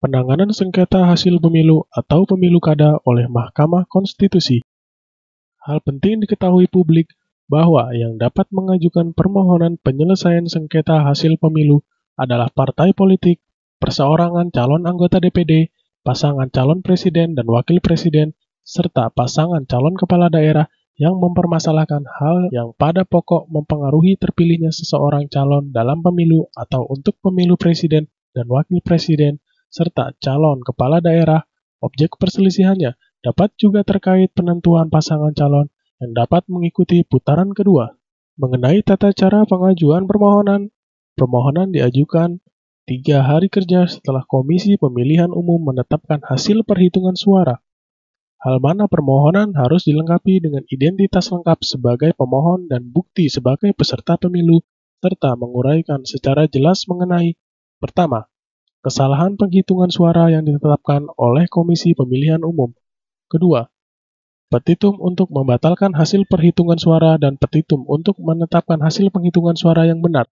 penanganan sengketa hasil pemilu atau pemilu kada oleh Mahkamah Konstitusi. Hal penting diketahui publik bahwa yang dapat mengajukan permohonan penyelesaian sengketa hasil pemilu adalah partai politik, perseorangan calon anggota DPD, pasangan calon presiden dan wakil presiden, serta pasangan calon kepala daerah yang mempermasalahkan hal yang pada pokok mempengaruhi terpilihnya seseorang calon dalam pemilu atau untuk pemilu presiden dan wakil presiden, serta calon kepala daerah. Objek perselisihannya dapat juga terkait penentuan pasangan calon yang dapat mengikuti putaran kedua. Mengenai tata cara pengajuan permohonan, permohonan diajukan 3 hari kerja setelah Komisi Pemilihan Umum menetapkan hasil perhitungan suara. Hal mana permohonan harus dilengkapi dengan identitas lengkap sebagai pemohon dan bukti sebagai peserta pemilu, serta menguraikan secara jelas mengenai: pertama, kesalahan penghitungan suara yang ditetapkan oleh Komisi Pemilihan Umum. Kedua, petitum untuk membatalkan hasil perhitungan suara dan petitum untuk menetapkan hasil penghitungan suara yang benar.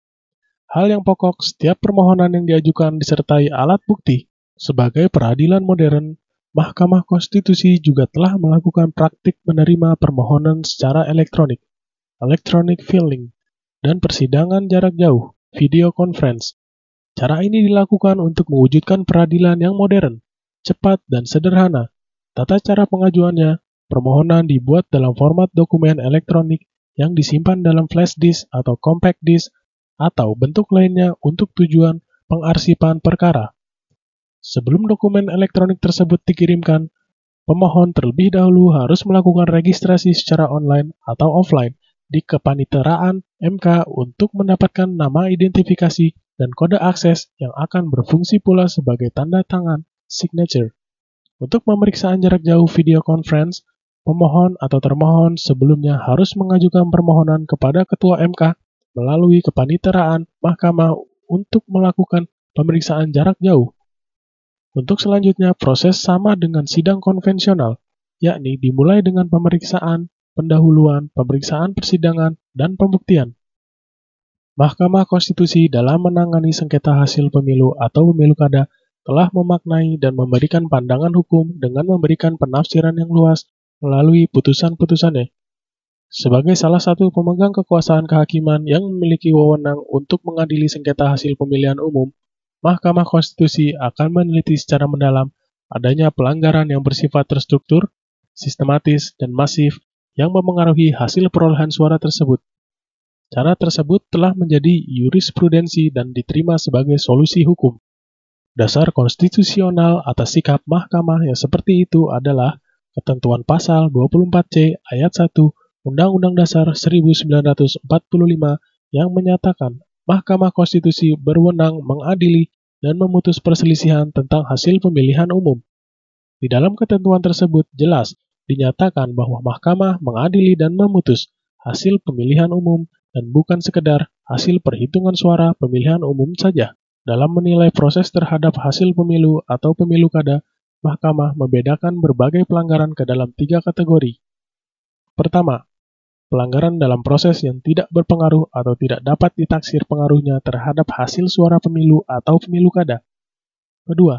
Hal yang pokok, setiap permohonan yang diajukan disertai alat bukti. Sebagai peradilan modern, Mahkamah Konstitusi juga telah melakukan praktik menerima permohonan secara elektronik, electronic filing, dan persidangan jarak jauh, video conference. Cara ini dilakukan untuk mewujudkan peradilan yang modern, cepat, dan sederhana. Tata cara pengajuannya, permohonan dibuat dalam format dokumen elektronik yang disimpan dalam flash disk atau compact disk atau bentuk lainnya untuk tujuan pengarsipan perkara. Sebelum dokumen elektronik tersebut dikirimkan, pemohon terlebih dahulu harus melakukan registrasi secara online atau offline di Kepaniteraan MK untuk mendapatkan nama identifikasi dan kode akses yang akan berfungsi pula sebagai tanda tangan signature. Untuk pemeriksaan jarak jauh video conference, pemohon atau termohon sebelumnya harus mengajukan permohonan kepada Ketua MK melalui Kepaniteraan Mahkamah untuk melakukan pemeriksaan jarak jauh. Untuk selanjutnya, proses sama dengan sidang konvensional, yakni dimulai dengan pemeriksaan, pendahuluan, pemeriksaan persidangan, dan pembuktian. Mahkamah Konstitusi dalam menangani sengketa hasil pemilu atau pemilu kada telah memaknai dan memberikan pandangan hukum dengan memberikan penafsiran yang luas melalui putusan-putusannya. Sebagai salah satu pemegang kekuasaan kehakiman yang memiliki wewenang untuk mengadili sengketa hasil pemilihan umum, Mahkamah Konstitusi akan meneliti secara mendalam adanya pelanggaran yang bersifat terstruktur, sistematis, dan masif yang memengaruhi hasil perolehan suara tersebut. Cara tersebut telah menjadi jurisprudensi dan diterima sebagai solusi hukum. Dasar konstitusional atas sikap mahkamah yang seperti itu adalah ketentuan pasal 24C ayat 1 Undang-Undang Dasar 1945 yang menyatakan Mahkamah Konstitusi berwenang mengadili dan memutus perselisihan tentang hasil pemilihan umum. Di dalam ketentuan tersebut jelas dinyatakan bahwa mahkamah mengadili dan memutus hasil pemilihan umum dan bukan sekedar hasil perhitungan suara pemilihan umum saja. Dalam menilai proses terhadap hasil pemilu atau pemilu kada, mahkamah membedakan berbagai pelanggaran ke dalam 3 kategori. Pertama, pelanggaran dalam proses yang tidak berpengaruh atau tidak dapat ditaksir pengaruhnya terhadap hasil suara pemilu atau pemilu kada. Kedua,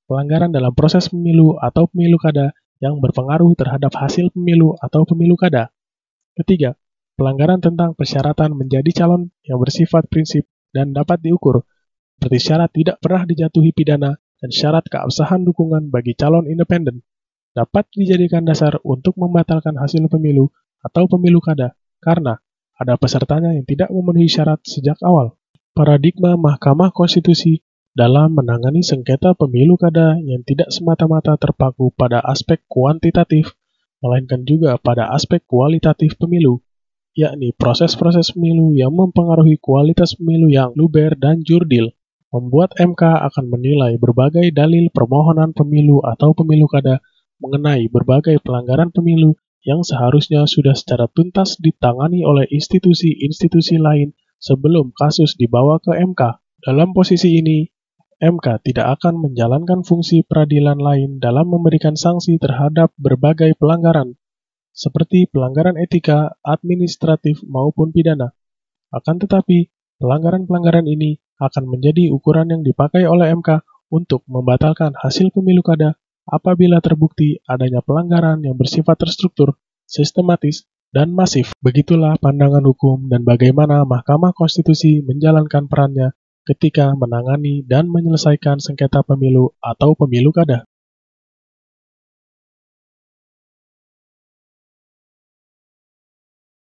pelanggaran dalam proses pemilu atau pemilu kada yang berpengaruh terhadap hasil pemilu atau pemilu kada. Ketiga, pelanggaran tentang persyaratan menjadi calon yang bersifat prinsip dan dapat diukur, seperti syarat tidak pernah dijatuhi pidana dan syarat keabsahan dukungan bagi calon independen, dapat dijadikan dasar untuk membatalkan hasil pemilu atau pemilu kada, karena ada pesertanya yang tidak memenuhi syarat sejak awal. Paradigma Mahkamah Konstitusi dalam menangani sengketa pemilu kada yang tidak semata-mata terpaku pada aspek kuantitatif, melainkan juga pada aspek kualitatif pemilu, yakni proses-proses pemilu yang mempengaruhi kualitas pemilu yang luber dan jurdil, membuat MK akan menilai berbagai dalil permohonan pemilu atau pemilu kada mengenai berbagai pelanggaran pemilu yang seharusnya sudah secara tuntas ditangani oleh institusi-institusi lain sebelum kasus dibawa ke MK. Dalam posisi ini, MK tidak akan menjalankan fungsi peradilan lain dalam memberikan sanksi terhadap berbagai pelanggaran, seperti pelanggaran etika, administratif, maupun pidana. Akan tetapi, pelanggaran-pelanggaran ini akan menjadi ukuran yang dipakai oleh MK untuk membatalkan hasil pemilu kada apabila terbukti adanya pelanggaran yang bersifat terstruktur, sistematis, dan masif. Begitulah pandangan hukum dan bagaimana Mahkamah Konstitusi menjalankan perannya ketika menangani dan menyelesaikan sengketa pemilu atau pemilu kada.